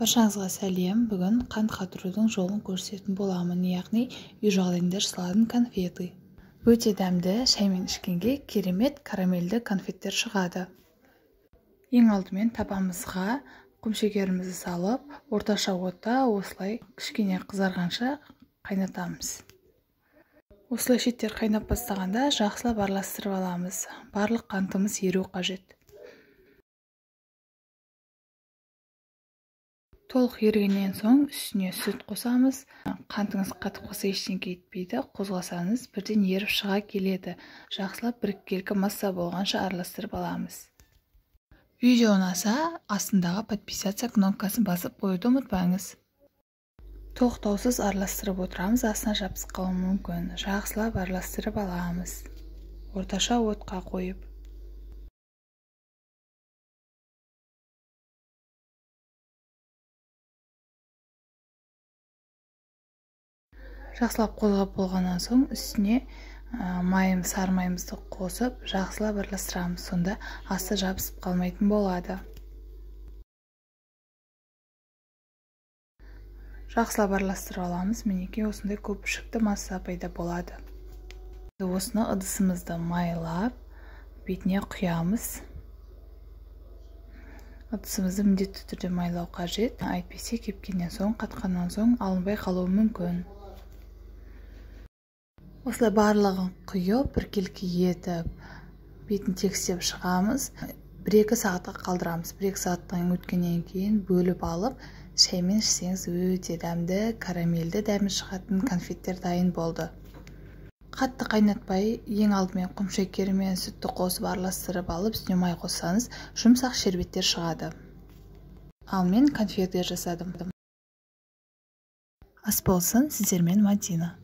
Баршаңызға сәлем. Бүгін қант қатырудың жолын көрсететін боламын, яғни үй жағдайында жасалатын конфеты. Өте дәмді, шаймен ішкенге керемет карамельді конфеттер шығады. Ең алдымен табамызға құмшекерімізді салып, орташа отта осылай кішкене қызарғанша қайнатамыз. Осылай шеттер қайнап бастағанда жақсылап араластырып аламыз. Барлық қантымыз еру қажет. Толық ерігеннен соң үстіне сүт қосамыз. Қантыңыз қатып қалса ештеңе етпейді. Қозғасаңыз бірден еріп шыға келеді. Жақсылап біркелкі масса болғанша араластырып аламыз. Видео ұнаса, астындағы подписаться кнопкасын басып қоюды ұмытпаңыз. Тоқтаусыз араластырып отырамыз, астына жабысып қалуы мүмкін. Жақсылап араластырып аламыз. Орташа отқа қойып. Жақсылап қозғап болғаннан соң үстіне сары майымызды қосып, жақсылап араластырамыз. Сонда асты жабысып қалмайтын болады. Жақсылап араластырып аламыз. Мінекей осындай көпіршікті масса пайда болады. Осыны ыдысымызды майлап, бетіне құямыз. Ыдысымызды міндетті түрде майлау қажет. Әйтпесе кепкеннен соң, қатқаннан соң алынбай қалуы мүмкін. Осылай барлығын құйып, біркелкі етіп, бетін тегістеп шығамыз. 1-2 сағатқа қалдырамыз. 1-2 сағаттан өткеннен кейін бөліп алып, шаймен ішсеңіз өте дәмді, карамельді дәмі шығатын конфеттер дайын болды. Қатты қайнатпай, ең алдымен құмшекері мен сүтті қосып араластырып алып, үстіне май қоссаңыз, жұмсақ шербеттер шығады. Ал мен конфеттер жасадым. Ас болсын, сіздермен Мадина.